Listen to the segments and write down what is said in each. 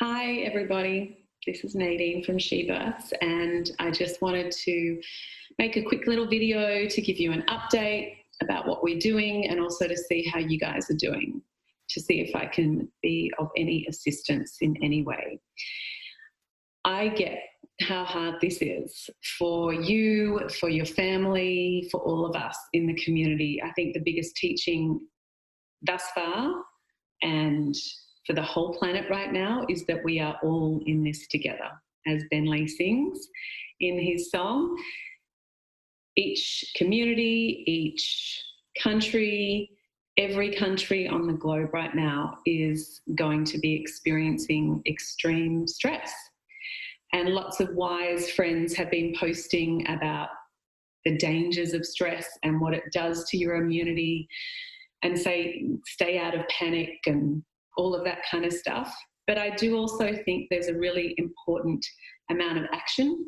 Hi, everybody. This is Nadine from She Births, and I just wanted to make a quick little video to give you an update about what we're doing and also to see how you guys are doing, to see if I can be of any assistance in any way. I get how hard this is for you, for your family, for all of us in the community. I think the biggest teaching thus far and for the whole planet right now is that we are all in this together. As Ben Lee sings in his song, each community, each country, every country on the globe right now is going to be experiencing extreme stress. And lots of wise friends have been posting about the dangers of stress and what it does to your immunity, and say stay out of panic and all of that kind of stuff. But I do also think there's a really important amount of action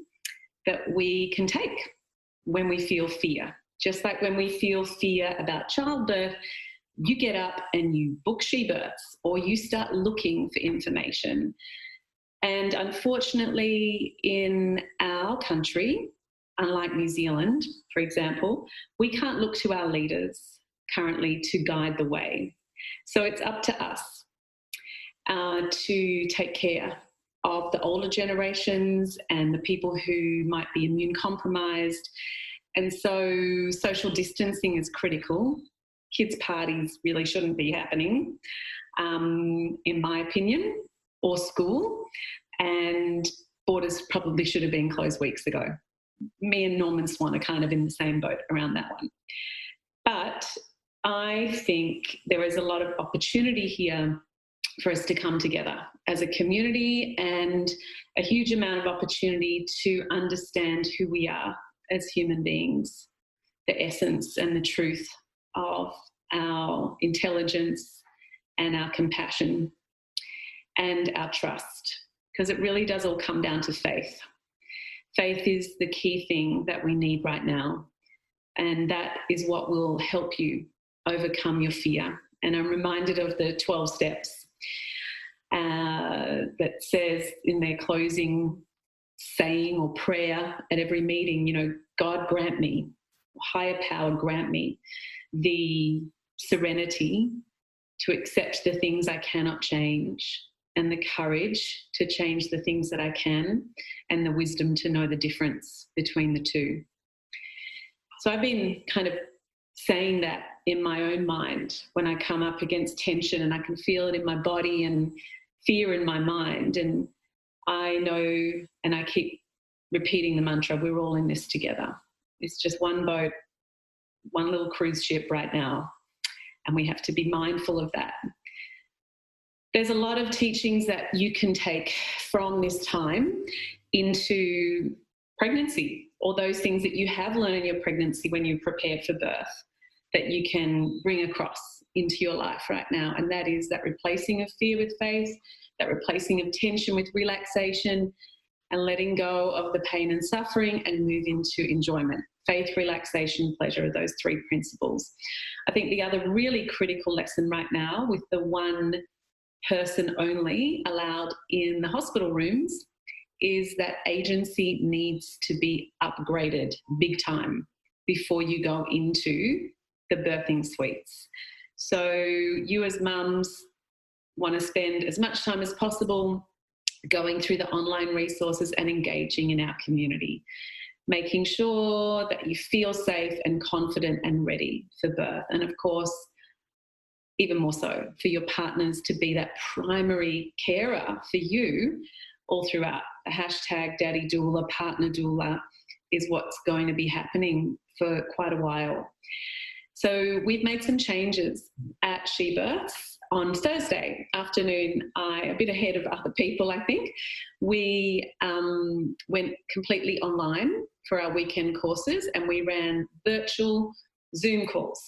that we can take when we feel fear. Just like when we feel fear about childbirth, you get up and you book She Births, or you start looking for information. And unfortunately, in our country, unlike New Zealand, for example, we can't look to our leaders currently to guide the way. So it's up to us to take care of the older generations and the people who might be immune compromised. And so social distancing is critical. Kids' parties really shouldn't be happening, in my opinion, or school. And borders probably should have been closed weeks ago. Me and Norman Swan are kind of in the same boat around that one. But I think there is a lot of opportunity here for us to come together as a community, and a huge amount of opportunity to understand who we are as human beings, the essence and the truth of our intelligence and our compassion and our trust, because it really does all come down to faith. Faith is the key thing that we need right now, and that is what will help you overcome your fear. And I'm reminded of the 12 steps that says in their closing saying or prayer at every meeting, God grant me, higher power grant me the serenity to accept the things I cannot change, and the courage to change the things that I can, and the wisdom to know the difference between the two. So I've been kind of saying that in my own mind when I come up against tension, and I can feel it in my body and fear in my mind. And I know, and I keep repeating the mantra, we're all in this together. It's just one boat, one little cruise ship right now, and we have to be mindful of that. There's a lot of teachings that you can take from this time into pregnancy, or those things that you have learned in your pregnancy when you prepared for birth, that you can bring across into your life right now. And that is that replacing of fear with faith, that replacing of tension with relaxation, and letting go of the pain and suffering and move into enjoyment. Faith, relaxation, pleasure are those three principles. I think the other really critical lesson right now, with the one person only allowed in the hospital rooms, is that agency needs to be upgraded big time before you go into the birthing suites. So you as mums want to spend as much time as possible going through the online resources and engaging in our community, making sure that you feel safe and confident and ready for birth. And of course, even more so for your partners to be that primary carer for you all throughout. The hashtag Daddy Doula, Partner Doula is what's going to be happening for quite a while. So we've made some changes at She Births. On Thursday afternoon, a bit ahead of other people, I think, we went completely online for our weekend courses, and we ran virtual Zoom calls.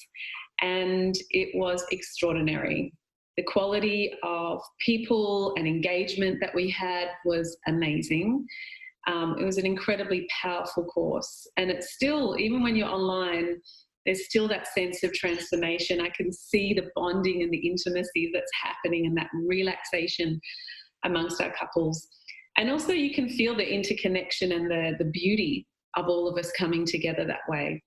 And it was extraordinary. The quality of people and engagement that we had was amazing. It was an incredibly powerful course. And it's still, even when you're online, there's still that sense of transformation. I can see the bonding and the intimacy that's happening, and that relaxation amongst our couples. And also you can feel the interconnection and the beauty of all of us coming together that way.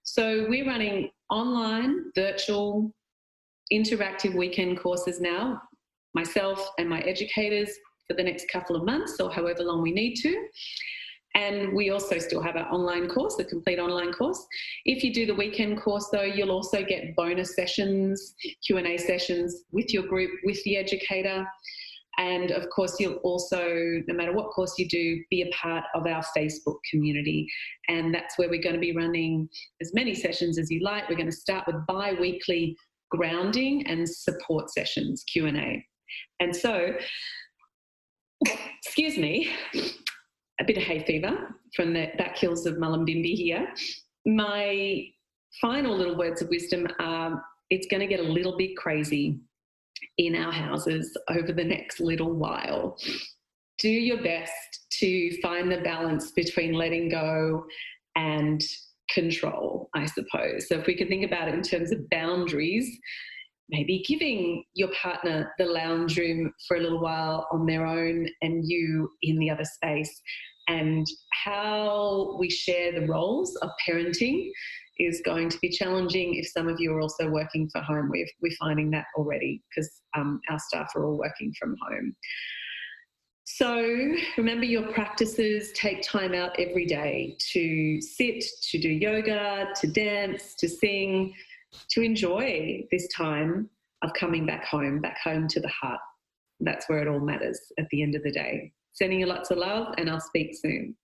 So we're running online, virtual, interactive weekend courses now, myself and my educators, for the next couple of months or however long we need to. And we also still have our online course, the complete online course. If you do the weekend course, though, you'll also get bonus sessions, Q&A sessions with your group, with the educator. And of course, you'll also, no matter what course you do, be a part of our Facebook community. And that's where we're going to be running as many sessions as you like. We're going to start with bi-weekly grounding and support sessions, Q&A. And so, excuse me, a bit of hay fever from the back hills of Mullumbimby here. My final little words of wisdom are, it's going to get a little bit crazy in our houses over the next little while. Do your best to find the balance between letting go and control, I suppose. So if we can think about it in terms of boundaries, maybe giving your partner the lounge room for a little while on their own and you in the other space. And how we share the roles of parenting is going to be challenging if some of you are also working from home. We're finding that already because our staff are all working from home. So remember your practices. Take time out every day to sit, to do yoga, to dance, to sing, to enjoy this time of coming back home to the heart. That's where it all matters at the end of the day. Sending you lots of love, and I'll speak soon.